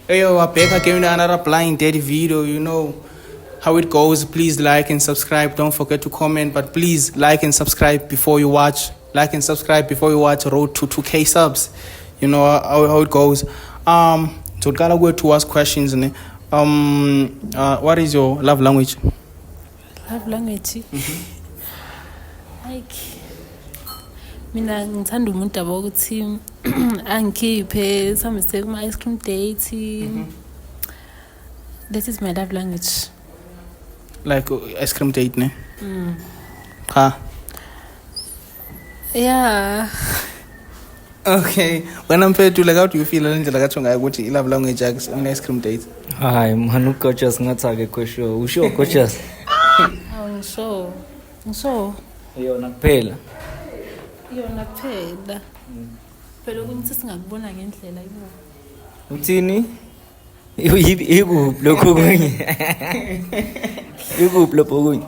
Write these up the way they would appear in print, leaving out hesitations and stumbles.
Hey, yo, I'm back again with another Blind Date video. You know how it goes. Please like and subscribe. Don't forget to comment, but please like and subscribe before you watch. Like and subscribe before you watch Road to 2K subs. You know how it goes. So gotta go to ask questions. What is your love language? Love language. Like mina ngithanda umuntu abokuthi angikhiphe samese kuma ice cream date. That is my love language. Like ice cream date, ne? Ha. Yeah. Okay. When I'm paid to like, how do you feel? I love language on ice cream date. Hi, manu coaches ngathake kwesho. Usho coaches. Ngisho. Yona kuphela. Yona phela. Phela ukuthi singakubona ngendlela yibo. Uthini? Ikuphi lokho kunye? Ikuphi lokho kunye?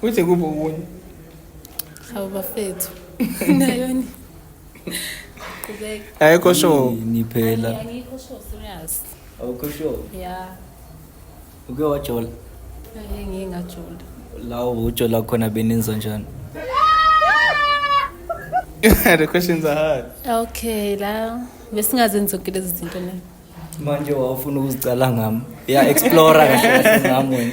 Uthi kuphi okunye? Hawu bafethu. Nayoni. Kubeka. Ayikho sure. Ni phela. Angikho sure serious. Awukho sure. Yeah. Uke wajola. Ngingajola. La ujola khona benenza njani? The questions are hard. Okay, la besingazenzi zonke lezi zinto na. Manje wafuna ukuzicala ngami. Ya explore kahle ngami wena.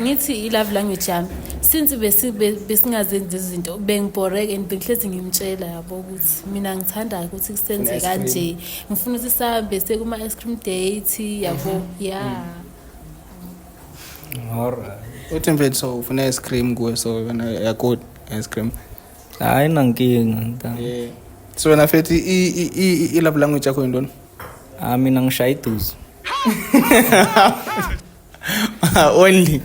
Ngithi I love language yami. Since besingazenzi izinto bengiboreke and bengihlezi ngimtshela yabo ukuthi mina ngithanda ukuthi kusenze kanje. Ngifuna ukuthi sihambe sekuma ice cream date yabo. Yeah. Alright. Uthi mfethu so ufuna ice cream kuwe so wena yakho ice cream. Hayi nankinga Yeah. So wena mfethu I love language yakho yintoni? mina ngishaya iduze. Only.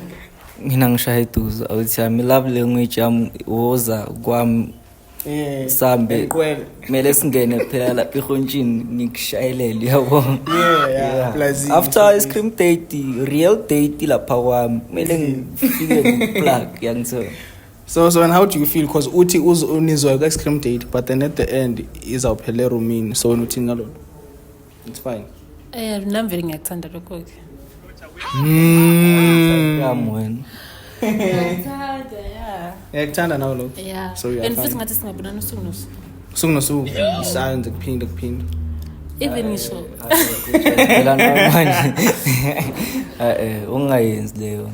Mina ngishaya iduze. Awuthi yami love language yami woza kwami. Yeah. Sambe mele singene phela lapha ehontshini ngikushayelele yabo. Yeah. Plus After ice cream date, real date lapha kwami mele ngifike ngplug yangithola. So and how do you feel because uthi unizwa ice cream date but then at the end izawuphela roomini so uthi ngalona. It's fine. Nami vele ngiyakuthanda lokho ke. Yami wena. Ngiyakuthanda yeah. Yakuthanda nawo lo. Yeah. So And futhi ngathi singabonana usuku nosuku. Sukunosuku. Isanze kuphinde. Even ngisho. Phela manje. Ungayenzi leyo.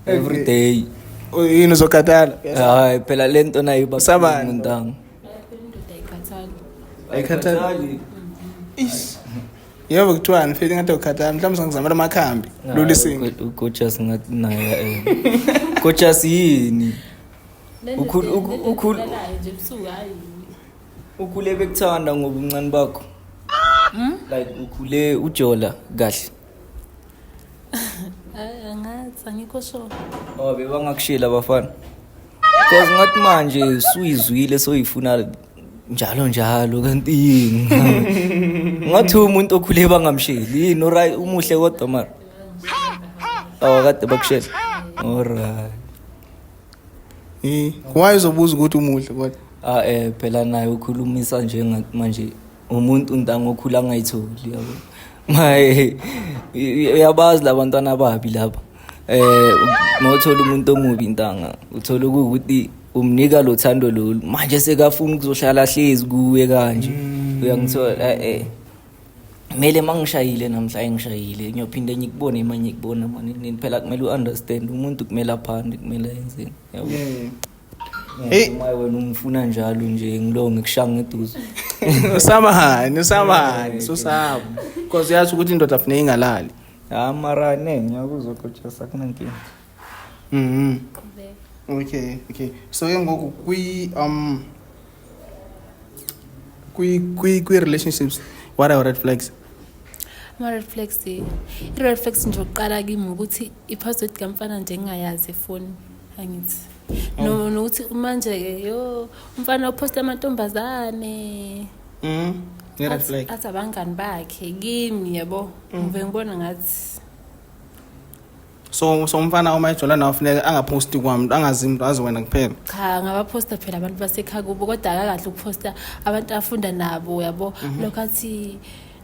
Every day. Yini uzokhathala? Hayi phela lento nayo Sabani? umuntu Ayikhathali. Yebo kuthiwa ngifike ngathi ukhathala mhlawumbe singizamela amakhambi. Lulisinga. Coaches ngathi naye coaches yini? Ukhulu nje busuku hayi. ukhule bekuthanda ngoba uncane bakho. Like ukhule ujola kahle. Ngathi angikho sure. Bebangakushila abafana. Because ngathi manje suyizwile soyifuna njalo kanti ngathi umuntu okhule bangamshili yini alright umuhle kodwa mara. Kade bakushela. Alright. Why uzobuza ukuthi umuhle kodwa? Phela naye ukhulumisa nje ngathi manje umuntu ntango okhula ngayitholi yabo. Maye uyabazi labantwana ababi lapha. Mawuthola umuntu omubi intanga uthola ukuthi umnika lo thando lolu manje sekafuna ukuzohlala hlezi kuwe kanje uyangithola mele mangishayile namhla ngishayile ngiyophinde ngikubone manje ngikubona manje phela kumele uunderstand umuntu kumele aphande kumele yenzeni yabo. Hey maye wena umfuna njalo nje ngilo ngikushanga ngeduze. Usamahani susaba because uyazi ukuthi indoda afune ingalali. Mara ngiyakuzwa coach sakunankinga. Okay. So ngoku kwi relationships what are red flags? Red flags nje oqala kimi ukuthi i-password kamfana nje ngingayazi phone angithi. No nokuthi manje umfana uposta amantombazane. Red flag. Athi abangani bakhe kimi yabo. Ngibe ngibona ngathi So umfana uma ejola nawe ufuneka angaposti kwami angazi umuntu azi wena kuphela. Cha ngabaposta phela abantu basekhaya kubo kodwa akakahle ukuposta abantu afunda nabo yabo lokho athi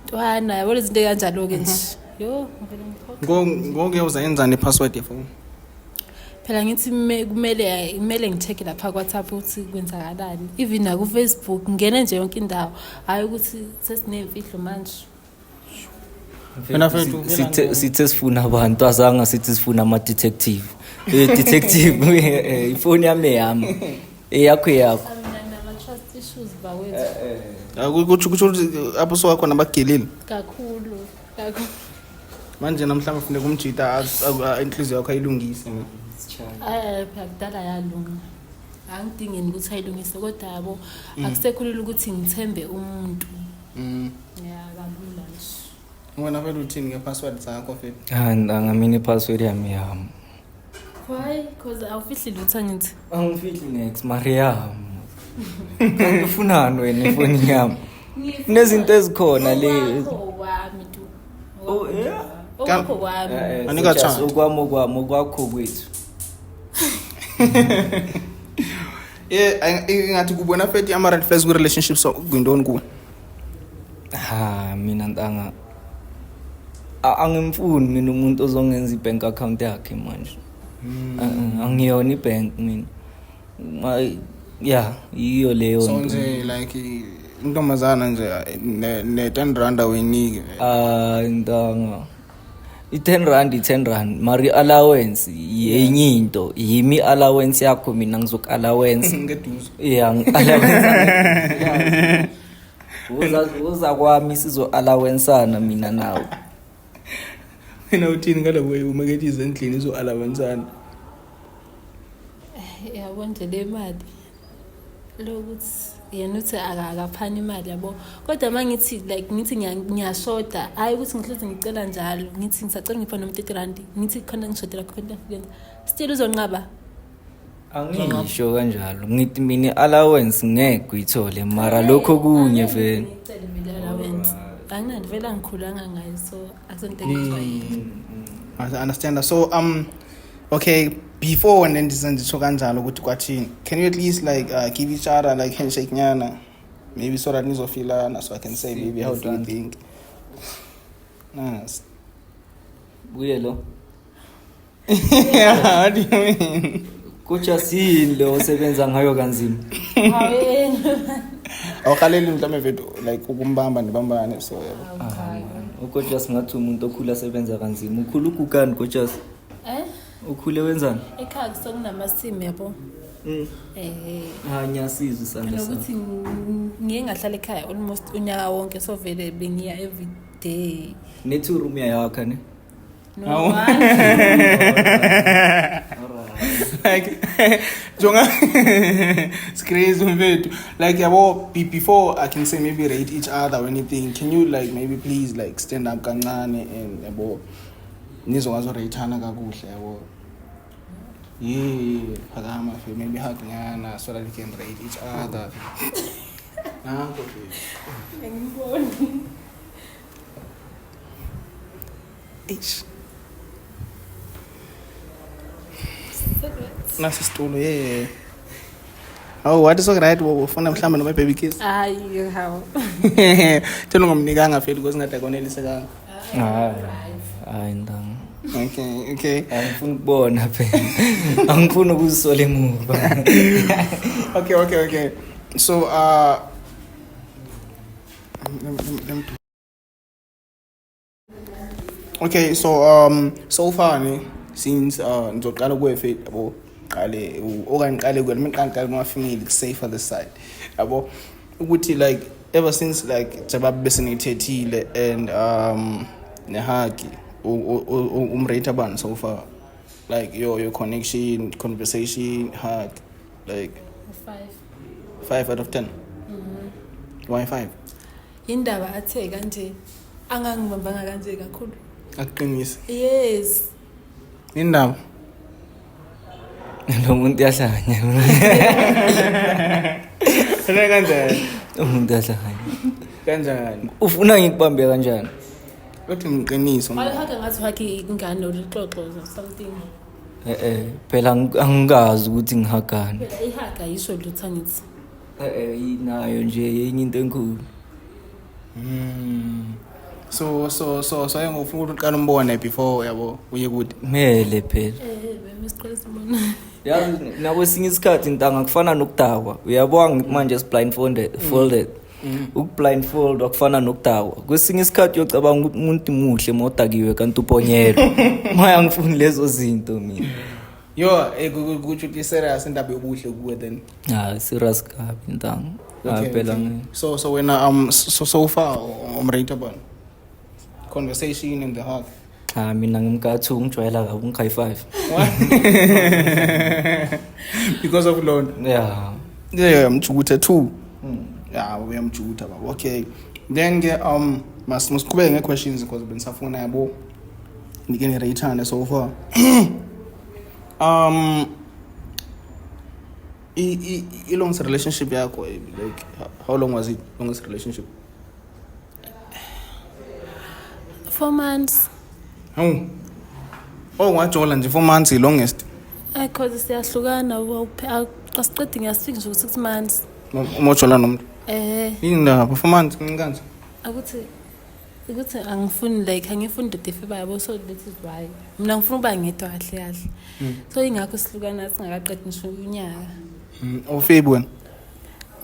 ntwana yabo lezi zinto kanjalo-ke nje yo ngokuye uzayenzani i-password yefoni? phela ngithi kumele ngitheke lapha kwa-WhatsApp ukuthi kwenzakalani even naku-Facebook ngene nje yonke indawo hhayi ukuthi sesiney'mfihlo manje. Sithe sifuna abantu azange sithi sifuna ama-detective detective ifoni yami eyami eyakho nama-trust issues bawethu kutsho ukuthi apho sowakhona abagelile kakhulu manje namhlanje kufuneka umjita inhliziyo yakho ayilungise. phela kudala yalunga angidingeni ukuthi ayilungise kodwa yabo akusekhulula ukuthi ngithembe umuntu ya kalula nje. Wena vele uthini nge-password zakho futhi? Angamini i-password yami Why? Because awufihli lutho ngithi. Angifihli next Mariam. Kangifunani wena ifoni yami? Kunezinto ezikhona le. Wami tu. Oh yeah. Okho wami. Anika chance. Okwakho kwethu. Ngathi kubona futhi ama-red flags ku-relationships kwintoni kuwe? Mina ntanga angimfuni mina umuntu ozongenza i-bank account yakhe manje. Angiyona i-bank mina. Yiyo leyo so nje like intombazana nje ne-10 rand awuyiniki. Ntanga i-10 rand mari allowance yenye into yimi allowance yakho mina ngizok-allowance Ngeduzo. allowance uza kwami sizo-allowensana mina nawe. Wena uthini ngalobo way umakethiza endlini izo-allowensana? Yabo nje le mali lokuthi yena uthi akaphani imali yabo kodwa mangithi like ngithi ngiyashoda hayi ukuthi ngihlezi ngicela njalo ngithi ngisacela ngipha no-30 rand ngithi khona ngishodela khona still uzonqaba. Angisho kanjalo ngithi mina allowance ngeke uyithole mara lokho kunye vele anginandi vele angikhulanga ngayo so akusentengizwa yini. I understand that. So okay, before and then ndisho kanjalo ukuthi kwathini, can you at least like give each other like handshake nyana maybe so that nizofilana so I can say maybe how do you think? Nice. Buye lo. Yeah, what do you mean? Kucha sini lo osebenza ngayo kanzima. Awukhaleli mhlawumbe vethu like ukumbamba nibambane so yabo. Ukoja singathi umuntu okhula asebenza kanzima. Ukhula ukukani Kojas? Ukhule wenzani? Ekhaya kusekunamasimu yabo. Ngiyasizwa isandla sami. Ukuthi ngiye ngahlala ekhaya almost unyaka wonke so vele bengiya every day. Nethu room yakho ne? No. Like jonga it's crazy mfethu like yabo before I can say maybe rate each other or anything, can you like maybe please like stand up kancane and yabo nizokwazi rateana kakuhle yabo phakama maybe hug nyana so that we can rate each other. Nanko Ngiboni. nasi situlo what is right ufuna mhlamba noma baby kiss? Hayi how. Tena ngomnikanga phela because ngade konelisekanga. Hayi ndanga. Okay. Angifuni ukubona phela. Angifuni ukuzisola emuva. Okay. So okay, so far since ngizoqala kuwe fethu yabo qale okanye qale kuwe mina qala kuma-female ku-safer this side yabo ukuthi like ever since like jababu besenithethile and nehagi umrate abantu so far like your connection, conversation, hug like 5 out of 10. Why 5? Indaba athe kanje angangibambanga kanje kakhulu Akuqinisa. Yes. Indaba lo muntu yahlanya. Kanjani? Umuntu yahlanya. Kanjani? Ufuna ngikubambe kanjani? Kodwa ngiqiniso. Awuhaka ngathi haki ingane olixoxo or something. Phela angazi ukuthi ngihagani. Phela ihaga yisho lutho ngithi. Inayo nje yenye into enkulu. So ngofuna ukuthi uqala umbone before yabo uye kude. Mele phela. bemisiqala sibona. Yazi nakwesinye isikhathi intanga kufana nokudakwa. Uyabona manje folded. Ukublindfold akufana nokudakwa. Kwesinye isikhathi uyocabanga ukuthi umuntu muhle modakiwe kanti uponyelwe. Maya ngifuni lezo zinto mina. Yo, kuthi uthi serious indaba yobuhle kuwe then. Serious kabi intanga. Phela So when so far umrateable conversation in the heart. Mina ngimkathu ngijwayela kabi ngikhaya 5. Because of loan. Yeah. Yeah, mjukuthe 2. Yeah, uyamjukutha baba. Okay. Then masiqhubeke ngequestions because bengisafuna yabo ngike rate so far. Longest relationship yakho, like how long was it? Longest relationship? 4 months. Wajola nje 4 months longest. Because siyahlukana asiqedi ngiyasifika nje 6 months. Umojola nomuntu. Indaba 4 months ngikanje. Ukuthi angifuni like angifuni defiba yabo so that is why. Mina ngifuna uba ngedwa kahle. So ingakho sihlukana singakaqedi ngisho unyaka. Awufebi wena?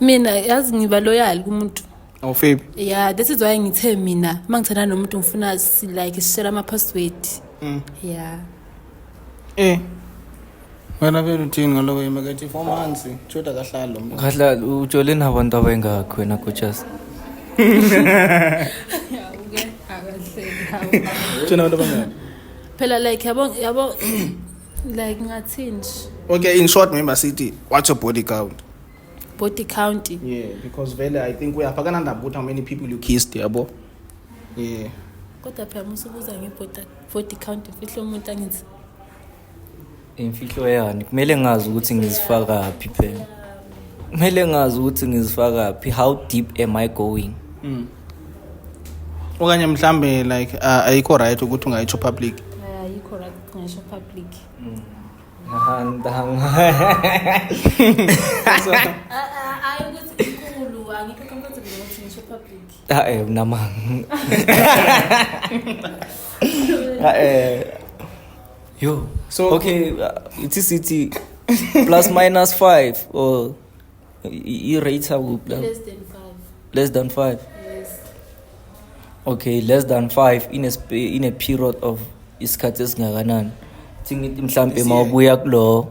Mina yazi ngiba loyal kumuntu. Awufebi? Yeah, this is why ngithe mina mangithanda nomuntu ngifuna like share ama password. Yeah. Wena vele uthini ngaloko imakethe 4 months choda kahlala lo muntu. Kahlala ujole nabantu abengakho wena coaches. Tshena abantu abangani? Phela like yabo like ngathini. Okay, in short member city, what's your body count? Body count. Yeah, because vele I think we are phakana ndaba how many people you kissed yabo. Yeah. Kodwa phela musubuza ngebody count mfihlo umuntu angithi. Imfihlo yani kumele ngazi ukuthi ngizifaka phi phela. Kumele ngazi ukuthi ngizifaka phi, how deep am I going? Okanye mhlambe like ayikho right ukuthi ungayitsho public. Ayikho right ngisho public. Handang. Ayikuthi inkulu angikho comfortable ukuthi ngisho public. Namang. Yo. So okay, it's city +-5 or rate how Less than 5. Less than 5. Yes. Okay, less than 5 in a period of isikhathi esingakanani. Thingithi mhlambe mawubuya kulo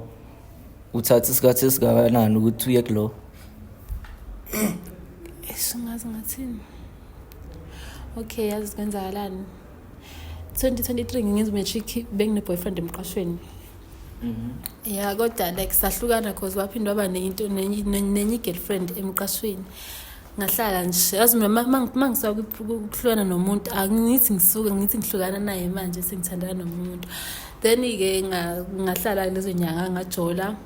uthatha isikhathi esingakanani ukuthi uye kulo. Singazi ngathini. Okay, yazi kwenzakalani. 2023 ngenza matric bengine boyfriend emqashweni. Yeah, kodwa like sahlukana because waphindwa aba nento nenye girlfriend emqashweni. Ngahlala nje yazi mangisaka ukuhlukana nomuntu angithi ngisuka ngithi ngihlukana naye manje sengithandana nomuntu. Then ke ngahlala lezo nyanga ngajola.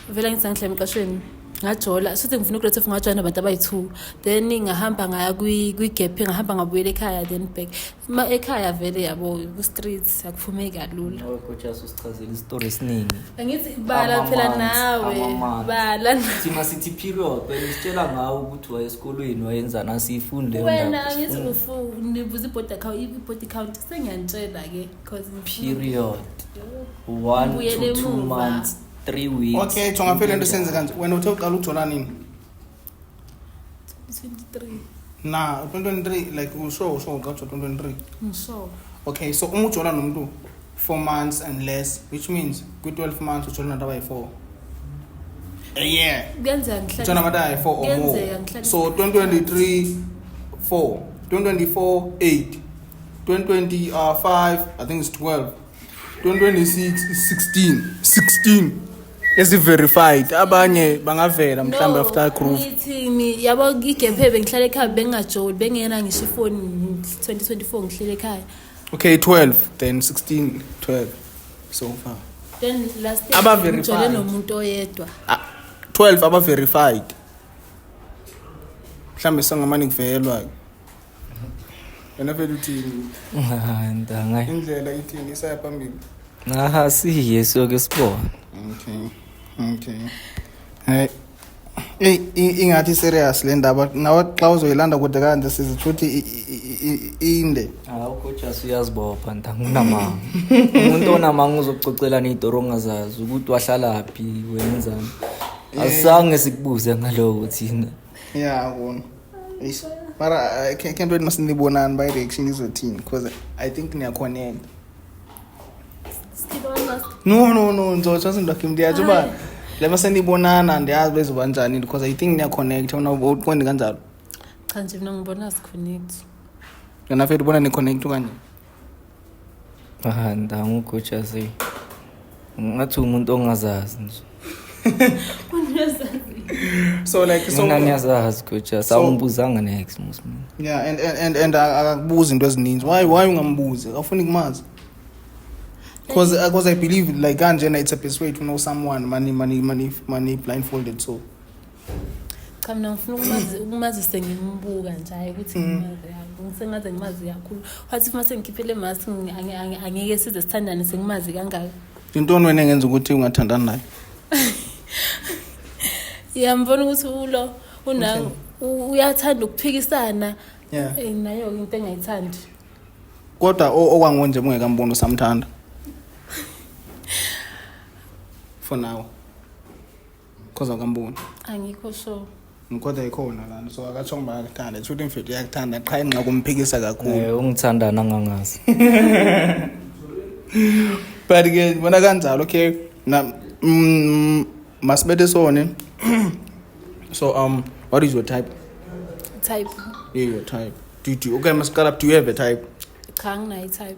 Vela ngisangihle emqashweni. Ngajola sithi ngifuna ukulethwa ngajola nabantu abayi2 then ngahamba ngaya kwi-gap ngahamba ngabuyela ekhaya then back ekhaya vele yabo ku streets akuphumeki kalula. Coaches usichazela istory esiningi. Angithi bala phela nawe bala Thina sithi period wena sitshela ngawo ukuthi waye esikolweni wayenza nasifunde wena angithi nibuza i-body count sengiyantshela ke because period 1 to 2 months 3 weeks. Okay, chongaphela into senze kanje. Wena uthe uqala ukujola nini? 23. 2023 like usho uqala 2023. Ngisho. Okay, so ujola nomuntu 4 months and less, which means ku 12 months ujola nabantu abayi4. Yeah. Kuyenzeka ngihlala. Ujola nabantu abayi4 or more. So 2023 4, 2024 8, 2025 I think it's 12, 2026 is 16 esi-verified. Abanye bangavela mhlawumbe after groove. Ngithini yabo igephe bengihlala ekhaya bengajoli bengena ngisho ifoni 2024 ngihlele ekhaya. Okay, 12 then 16 12 so far. Then last Aba year verified. ngijole nomuntu oyedwa. 12 aba verified. Mhlawumbe sangamani kuvelwa. Wena vele uthini? Ndanga. Indlela ithini isaya phambili. Siye soke sibona. Okay. Hey. ingathi serious le ndaba nawe xa uzoyilanda kude kanje sizithuthi inde. Hawu coach uyazibopha ntangunamanga. Umuntu onamanga uzokucocela nidoro ongazazi ukuthi wahlalaphi wenzani. Asange sikubuze ngaloko thina. Yeah, wona. Mara I can't wait masinibonana by reaction izothini because I think niya connect. No, ngizotsho sindakhe ndiyathi ba le masenibonana ndiyazi bezoba kanjani because I think niya connect wona uqonde kanjalo. Cha nje mina ngibona siconnect. Yena fethu bona ni connect kanje. Ndangu coach asi. Ngathi umuntu ongazazi nje. So like so ngiyazazi coach asawungibuzanga next muslim. Yeah, and akakubuza into ezininzi. Why ungambuzi? Awufuni kumazi? Because I believe like kanje it's a best way to know someone money blindfolded so. Cha mina ngifuna ukumazi sengimbuka nje hayi ukuthi ngimazi yabo. Ngisengaze ngimazi kakhulu. Wathi mase ngikhiphele mask angeke size sithandane sengimazi kangaka. Intoni wena engenza ukuthi ungathandani naye? Ngiyambona ukuthi ulo uyathanda ukuphikisana. Yeah. Nayo into engayithandi. Kodwa okwangonje mungekambona usamthanda. For now. Because akambona. Angikho sure. Ngikho ikhona lana so akatsho ngibakathanda futhi mfethu uyakuthanda qha inqa kumphikisa kakhulu. Ungithandana ngangazi. But again bona kanjalo okay na masibethe sone. So what is your type? Type. Yeah, your type. Do you okay masikala do you have a type? Cha nginayi type.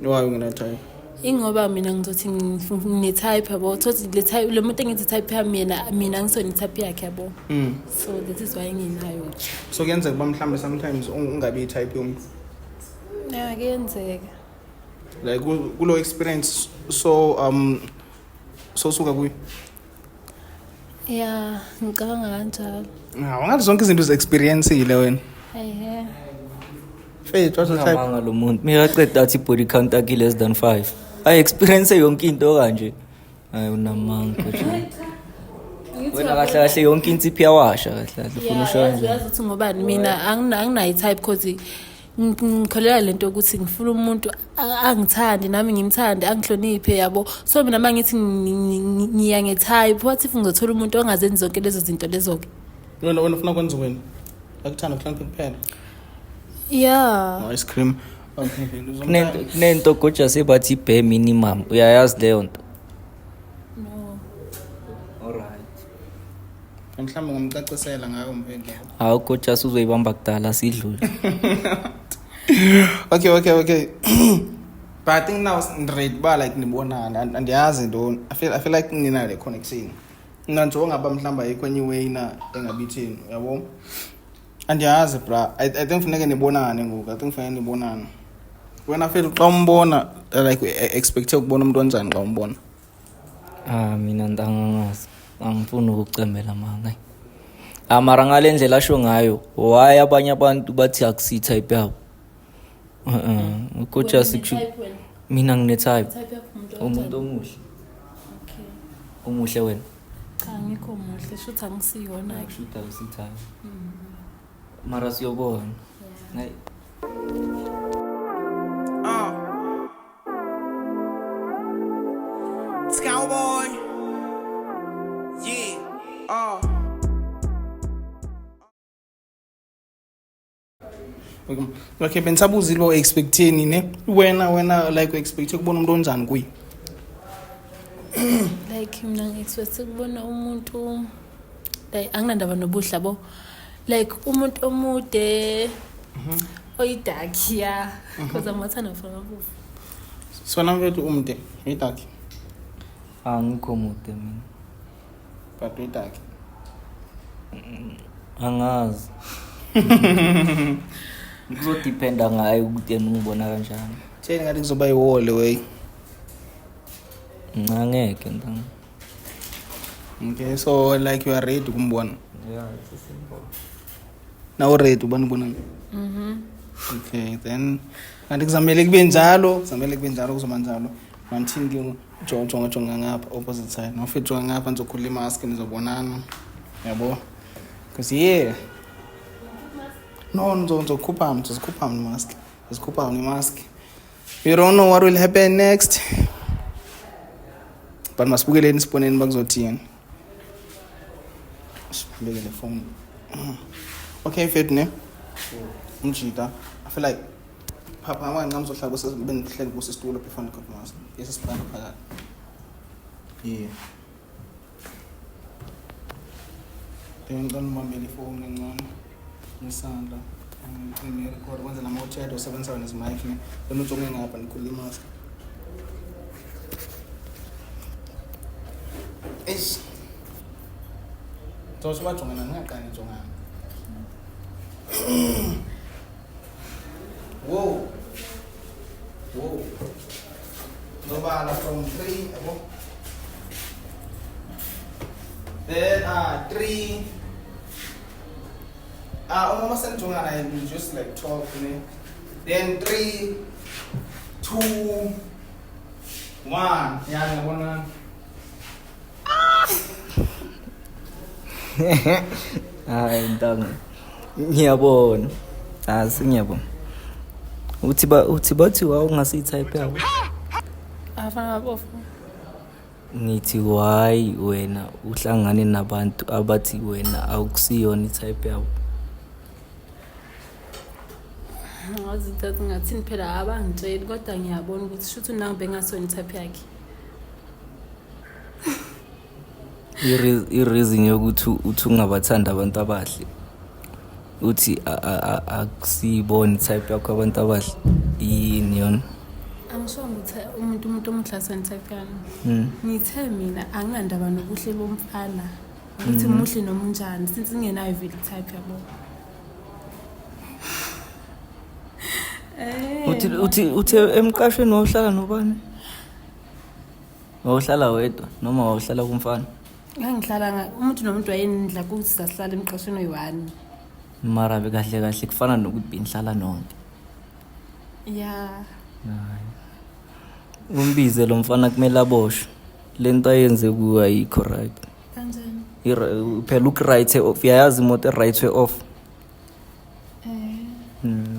Why ungena type? Ingoba mina ngizothi ngine type yabo thothi le type lo muntu engithi type yami mina ngisona type yakhe yabo. So that is why nginayo. So kuyenzeka ba mhlambe sometimes ungabe type yomuntu. Yeah, kuyenzeka. Like kulo experience so suka kuyi. Yeah, ngicabanga kanjalo. Ngathi zonke izinto ze experience ile wena. Ehe. Faith what type? Ngamanga lo muntu miyaqeda athi body count akhe less than 5. I experience yonke into kanje. Hayi unamanga coach. Wena kahle yonke insiphi yawasha kahle ufuna usho kanje. Yazi ukuthi ngobani mina anginayi type because ngikholela lento ukuthi ngifuna umuntu angithandi nami ngimthande angihloniphe yabo. So mina mangithi ngiya ngetype what if ngizothola umuntu ongazenzi zonke lezo zinto lezo ke. Wena ufuna kwenza wena? Akuthanda kuhlonipha kuphela. Yeah. Ice cream. Okay, nento coach asebathi bare minimum uyayazi leyo nto. No. Alright. Mhlawumbe ngomcacisela ngayo umphela. Hawu coach uzoyibamba kudala sidlule. Okay. But I think now straight ba like nibonana and yazi ndo I feel like ngina le connection. Nanjo ngaba mhlamba yikho anyway na engabithini yabo. And yazi bra I think funeke nibonane ngoku I think funeke nibonane. Wena feel xa umbona like expect ukubona umuntu onjani xa umbona. Mina ndangangazi angifuni ukucemela manga. Mara ngale ndlela asho ngayo why abanye abantu bathi akusi type yabo. Coach asikusho mina ngine type. Umuntu omuhle. Okay. Umuhle wena. Cha ngikho muhle shothi angisiyona ke. Shothi akusithayo. Mara siyobona. Hayi. Cowboy. Yeah. Okay, bensabuza lo expecteni ne wena like expect ukubona umuntu onjani kuyi. Like mina expect ukubona umuntu like anginandaba nobuhla bo like umuntu omude oyidark yeah because I'm not a fan of Sona mfethu umde yidark. Angikho mude mina. But yidark. Angazi. Kuzodependa ngayo ukuthi yena ungibona kanjani. Tshela ngathi kuzoba yiwall way. Ngangeke ntanga. Okay, so like you are ready kumbona. Yeah, it's simple. Now ready ubona. Okay, then kanti kuzamele kube njalo kuzoba njalo. Manthini ke jonga ngapha opposite side. Nofethu ngapha nizokhuluma mask nizobonana. Yabo. Cause yeah. No, ngizokhupha mask. Ngizokhupha mask. You don't know what will happen next. But masibukeleni isiponeni bakuzothini. Sibekele phone. Okay, fit ne? Umjita. I feel like Papa manje ngizohlala benihleli kusitulo before ngikhupha mask. Yesisiphanda phakathi. Yeah. Ngibambele ifoni encane ngesandla ngicime record kwenza nama-chat osebenzisa wena izimic ne wena uthi ngapha nikhuluma imask eish so bajongana ngingaqani njongana wow ngobala from 3 yabo then 3 uma senijongana you just like talk ne then 3 2 1 ya ngiyabona hayi ntanga ngiyabona ngiyabona uthi bathi ungaси-type yabo afana bofu ngithi why wena uhlangane nabantu abathi wena awukusiyona i-type yabo ngazithatha ngathini phela abangitsheli kodwa ngiyabona ukuthi shouthi nangibe ngasona i-type yakhe i-reason yokuthi uthi ungabathandi abantu abahle uthi akusiyibona i-type yakho abantu abahle yini yona angisho ukuthi umuntu omuhle asona i-type yami ngithe mina anginandaba nobuhle bomfana ukuthi muhle noma unjani since ngingenayo vile i-type yabo uthi emqashweni wawuhlala nobani? Wawuhlala wedwa noma wawuhlala kumfana? Ngihlala umuntu nomuntu wayenidla ukuthi sasihlala emqashweni oyi-1. Mara bekahle kufana nokuthi benihlala nonke. Yeah. Umbize lo mfana kumele aboshwe. Lento ayenze kuwa ayikho right. Kanjani? Phela uku-right off yayazi imoto e-right off.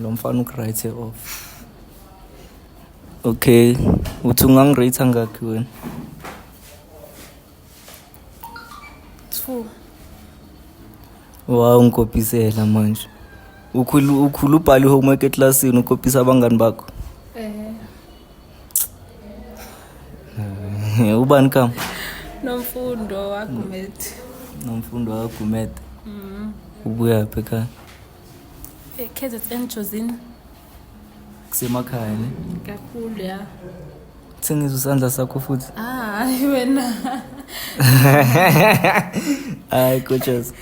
Lo mfana uku-right off. Okay, uthi ungangirate ngakhi wena? 2. Wow, ngikopisela manje. Ukhulu ubhali homework eclassini ukopisa abangani bakho? Ubani kama? Nomfundo waGumede. Ubuya phi ekhaya? KZN Jozini. Kusemakhaya ne? Kakhulu ya. Thengisa usandla sakho futhi. Hayi wena. Hayi coaches.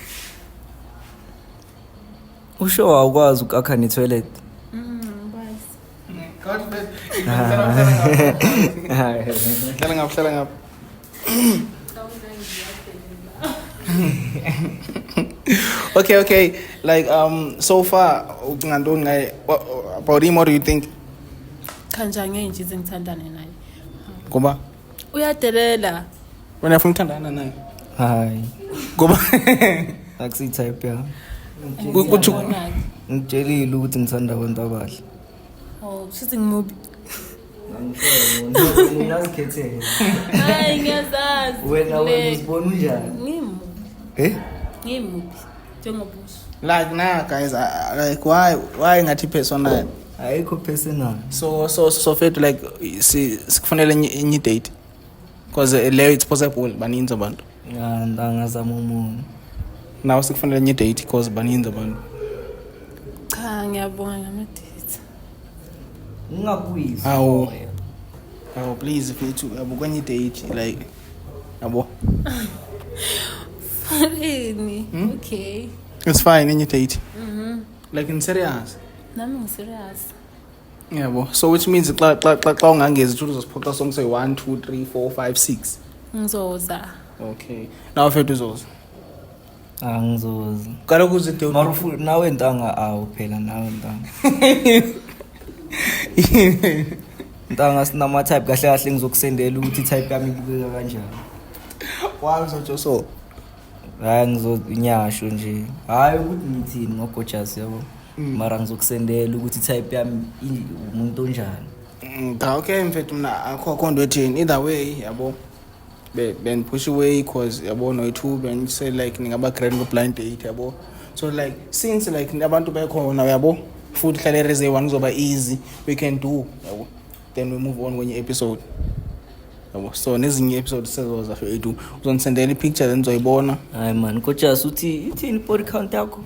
Usho awukwazi ukakha ne-toilet? Bazi. God bless. Hlala ngapha. Okay. Like so far ucingantoni ngaye about him, what do you think? Kanjani nje ngithandane naye. Ngoba uyadelela. wena ufuna ukuthandana naye? Hayi. Ngoba akusi-type ya. kuthi Ngitshelile ukuthi ngithanda abantu abahle. Oh, sithi ngimubi. Angisho uyazikhethela. Hayi ngiyazazi. Wena uzibona unjani? Ngimubi. Ngimubi. Njengobuso. like nah guys, like why ngathi personal? Ayikho personal. So fit like sikufanele enye date because leyo it's possible baninzi abantu. Ya ndangazama umuntu. Now sikufanele enye date because baninzi abantu. Cha ngiyabonga ngama-date. Ungakuyizwa. Oh please mfethu abukwenye date like yabo. Fanini. Okay. It's fine enye date. Like in serious. Nami ngiserious. Yabo. So which means xa ungangezi ukuthi uzosiphoxa sonke say 1 2 3 4 5 6. Ngizoza. Okay. Now mfethu uzoza. Angizoza. Kaloku uzide Marufu nawe ntanga awu phela nawe ntanga. Ntanga sinama type kahle ngizokusendela ukuthi type yami ibukeka kanjani. Why uzotsho so? hayi ngizonyasho nje hayi ukuthi ngithini ngogojasi yabo mara ngizokusendela ukuthi type yami umuntu onjani. Okay mfethu mina akho nto ethini either way yabo ben push away cause yabo no2 ben say like ningaba grand ku blind date yabo so like since like abantu bekhona yabo futhi hlale reserve kuzoba easy we can do yabo then we move on kwenye episode yabo so nezinye episodes sezoza fethu uzonisendela ipicture then uzoyibona. Hayi man gojasi uthi ithini body count yakho?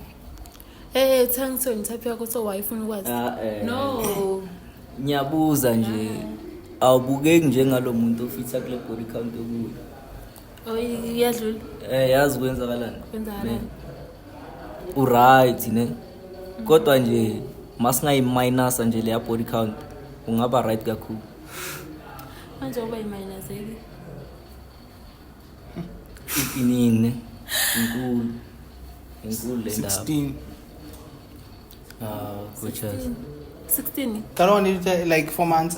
Thangisoni type yakho so why ufuna ukwazi? No. Ngiyabuza nje awubukeki njengalo muntu ofitha kule body count okuyo. Iyadlula. Yazi kwenzakalani? Kwenzakalani? Uright ne kodwa nje masingayi minus nje le body count ungaba right kakhulu. Manje uba i-minus yini? Iningi ne inkulu le ndaba. 16 gojasi 16. Karon like 4 months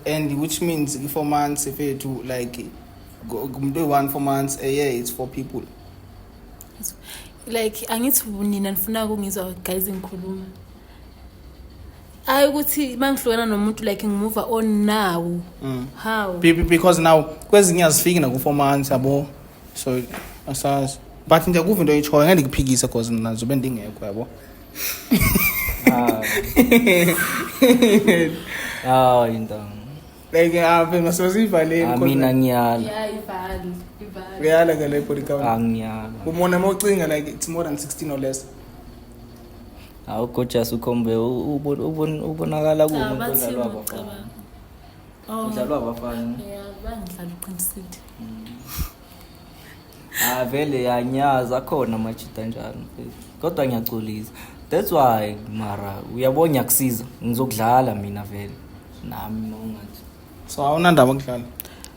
and which means 4 months fethu like kumdo 4 months a year it's for people Like angithi nina nifuna ukungizwa guys ngikhuluma. Ayi ukuthi mangihlukana nomuntu like ngimove on now. How? Because now kwezinye azifiki na ku 4 months yabo so asazi but nje kuve into eyichoyo ngeke ngikuphikise cause mina zobe ndingekho yabo. Into Like masosivaleni mina ngiyala Yeah, ivali. uyala ke le body count angiyala umona mawucinga like it's more than 16 or less. gojasi ukhombe ubonakala kumuntu odlalwa abafana. Udlalwa abafana. Yeah, bangidlala uqinisile. Vele yanyaza khona amajita njalo kodwa ngiyacolisa that's why mara uyabona yakusiza ngizokudlala mina vele nami mongathi So awunandaba kudlala.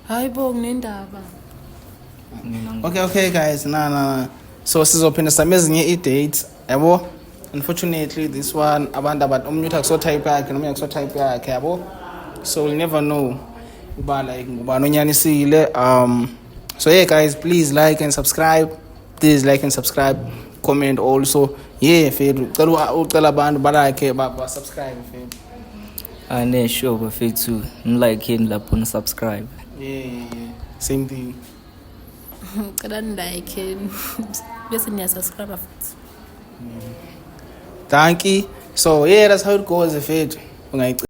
Hayibo nginendaba. Okay guys na so sizophinda same ezinye i-dates yabo unfortunately this one abantu umnyutha kuso type yakhe noma yakuso type yakhe yabo so we'll never know uba like ngubani onyanisile. So yeah guys, please like and subscribe, comment also. Yeah fethu ucela abantu balike ba subscribe fethu. ane sure bafethu ngilike lapho na subscribe. Yeah same thing. Cela like bese niya subscribe futhi. Thank you. So yeah, that's how it goes fethu ungayicela